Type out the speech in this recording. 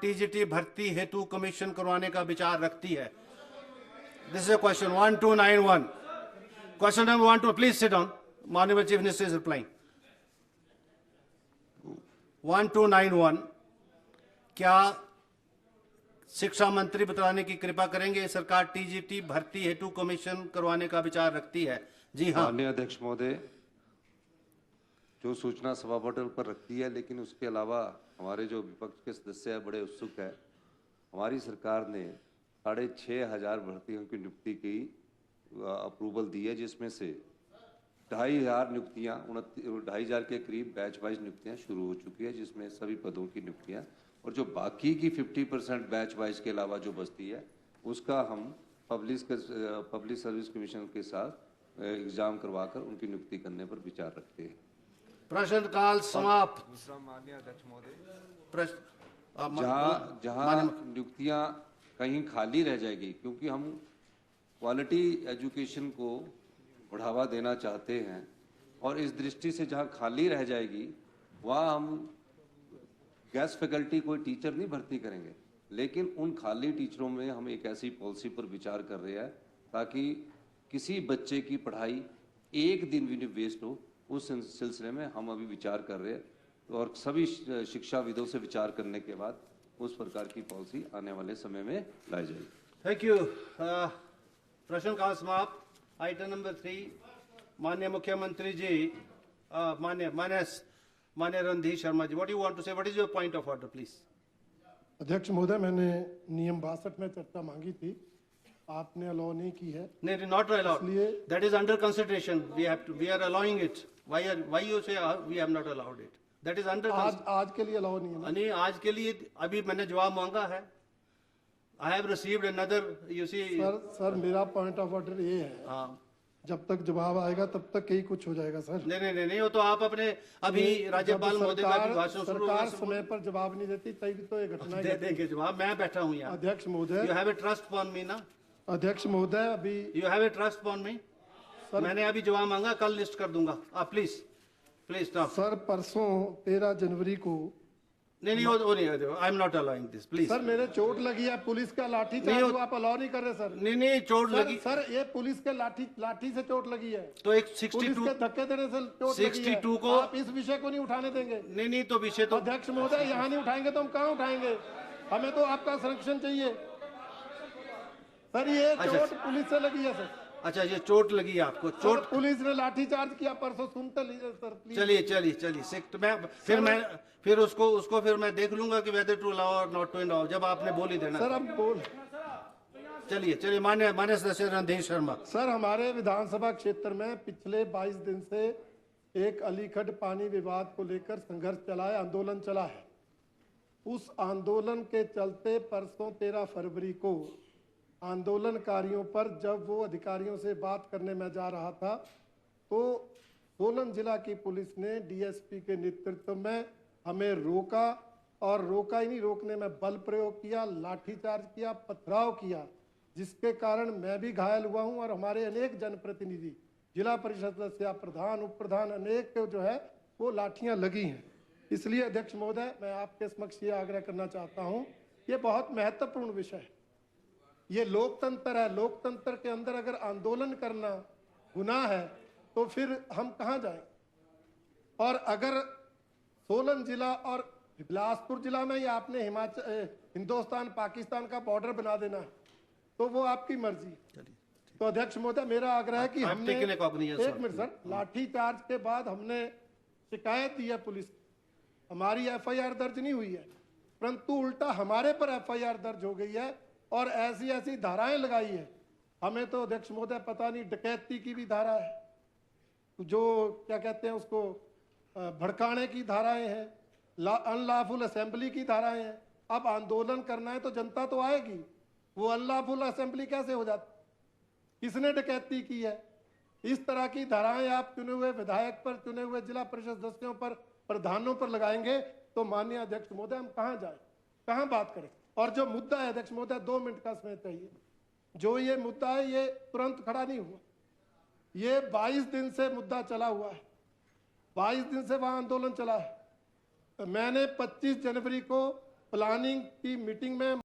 TGT भर्ती हेतु commission करवाने का विचार रखती है? This is a question 1291. Question number 12, please sit down. माननीय चीफ मिनिस्टर इज रिप्लाइंग. 1291. क्या शिक्षा मंत्री बताने की कृपा करेंगे? सरकार टीजीटी भर्ती हेतु कमीशन करवाने का विचार रखती है? जी हाँ. माननीय अध्यक्ष महोदय, जो सूचना सभा पटल पर रखती है, लेकिन उसके अलावा हमारे जो विपक्ष के सदस्य हैं बड़े उत्सुक है। हमारी सरकार ने 6,500 भर्तियों की नियुक्ति की अप्रूवल दी है, जिसमें से 2,500 नियुक्तियाँ 2,500 के करीब बैच वाइज नियुक्तियाँ शुरू हो चुकी है, जिसमें सभी पदों की नियुक्तियाँ, और जो बाकी की 50% बैच वाइज के अलावा जो बचती है उसका हम पब्लिक सर्विस कमीशन के साथ एग्जाम करवाकर उनकी नियुक्ति करने पर विचार रखते हैं। प्रश्नकाल समाप्त. दूसरा माननीय अध्यक्ष महोदय, प्रश्न जहाँ नियुक्तियाँ कहीं खाली रह जाएगी, क्योंकि हम क्वालिटी एजुकेशन को बढ़ावा देना चाहते हैं, और इस दृष्टि से जहाँ खाली रह जाएगी वहाँ हम गेस्ट फैकल्टी कोई टीचर नहीं भर्ती करेंगे, लेकिन उन खाली टीचरों में हम एक ऐसी पॉलिसी पर विचार कर रहे हैं ताकि किसी बच्चे की पढ़ाई एक दिन भी नहीं वेस्ट हो। उस सिलसिले में हम अभी विचार कर रहे हैं, और सभी शिक्षाविदों से विचार करने के बाद उस प्रकार की पॉलिसी आने वाले समय में लाई जाएगी। Thank you. प्रश्नकाल समाप्त. Item number 3. माननीय मुख्यमंत्री जी, माननीय Randhir Sharma ji, what you want to से? What is your point of order please? अध्यक्ष महोदय, मैंने नियम 62 में चर्चा मांगी थी, आपने अलाउ नहीं की है. नहीं, नॉट अलाउड. इसलिए that is under consideration. We are allowing it. Why you say we have not allowed it? That is under. आज के लिए अलाउ नहीं है ना? नहीं, आज के लिए अभी मैंने जवाब मांगा है. I have received another, you see. Sir मेरा पॉइंट ऑफ ऑर्डर ये है, हाँ, जब तक जवाब आएगा तब तक ही कुछ हो जाएगा सर. नहीं, वो तो आप अपने अभी राज्यपाल महोदय का अभिभाषण शुरू सरकार समय पर जवाब नहीं देती तभी तो ये घटना दे देंगे जवाब. मैं बैठा हूँ यहाँ. अध्यक्ष महोदय, you have a trust on me ना? अध्यक्ष महोदय, अभी you have a trust on me. मैंने अभी जवाब मांगा, कल लिस्ट कर दूंगा. आप प्लीज स्टॉप. सर परसों 13 जनवरी को. नहीं, वो नहीं. I am not allowing this, please. Sir मेरे चोट लगी है, पुलिस का लाठी चार्ज को आप अलाउ नहीं कर रहे सर. नहीं, चोट लगी. सर ये पुलिस के लाठी से चोट लगी है, तो एक पुलिस 62 के धक्के देने से चोट 62 को आप इस विषय को नहीं उठाने देंगे? नहीं, तो विषय तो अध्यक्ष महोदय, यहाँ नहीं उठाएंगे तो हम कहाँ उठाएंगे? हमें तो आपका संरक्षण चाहिए सर. ये चोट पुलिस से लगी है सर. अच्छा, ये चोट लगी है आपको? चोट पुलिस ने लाठी चार्ज किया परसों, सुनते लीजिए सर प्लीज. चलिए. फिर उसको फिर मैं देख लूंगा कि वेदर टू अलाउ और नॉट टू अलाउ, जब आपने बोल ही देना. सर अब बोल. चलिए. मान्य सदस्य रणधीर शर्मा. सर हमारे विधानसभा क्षेत्र में पिछले 22 दिन से एक अलीखड़ पानी विवाद को लेकर संघर्ष चला है, आंदोलन चला है. उस आंदोलन के चलते परसों 13 फरवरी को आंदोलनकारियों पर जब वो अधिकारियों से बात करने में जा रहा था तो सोलन जिला की पुलिस ने डीएसपी के नेतृत्व में हमें रोका, और रोका ही नहीं, रोकने में बल प्रयोग किया, लाठीचार्ज किया, पथराव किया, जिसके कारण मैं भी घायल हुआ हूं, और हमारे अनेक जनप्रतिनिधि, जिला परिषद सदस्य, प्रधान, उप प्रधान, अनेक के जो है वो लाठियां लगी हैं. इसलिए अध्यक्ष महोदय, मैं आपके समक्ष ये आग्रह करना चाहता हूँ, ये बहुत महत्वपूर्ण विषय है. ये लोकतंत्र है. लोकतंत्र के अंदर अगर आंदोलन करना गुनाह है तो फिर हम कहाँ जाएं? और अगर सोलन जिला और बिलासपुर जिला में ही आपने हिंदुस्तान पाकिस्तान का बॉर्डर बना देना है तो वो आपकी मर्जी. तो अध्यक्ष महोदय, मेरा आग्रह है कि हमने एक मिनट सर, लाठी चार्ज के बाद हमने शिकायत दी है पुलिस. हमारी एफआईआर दर्ज नहीं हुई है, परंतु उल्टा हमारे पर एफआईआर दर्ज हो गई है और ऐसी धाराएं लगाई है. हमें तो अध्यक्ष महोदय पता नहीं, डकैती की भी धारा है, जो क्या कहते हैं उसको, भड़काने की धाराएं हैं, अनलॉफुल असेंबली की धाराएं हैं. अब आंदोलन करना है तो जनता तो आएगी, वो अनलॉफुल असेंबली कैसे हो जाती? किसने डकैती की है? इस तरह की धाराएं आप चुने हुए विधायक पर, चुने हुए जिला परिषद सदस्यों पर, प्रधानों पर लगाएंगे तो माननीय अध्यक्ष महोदय हम कहाँ जाए, कहाँ बात करें? और जो मुद्दा है अध्यक्ष महोदय, 2 मिनट का समय चाहिए. जो ये मुद्दा है ये तुरंत खड़ा नहीं हुआ, ये 22 दिन से मुद्दा चला हुआ है. 22 दिन से वहां आंदोलन चला है. मैंने 25 जनवरी को प्लानिंग की मीटिंग में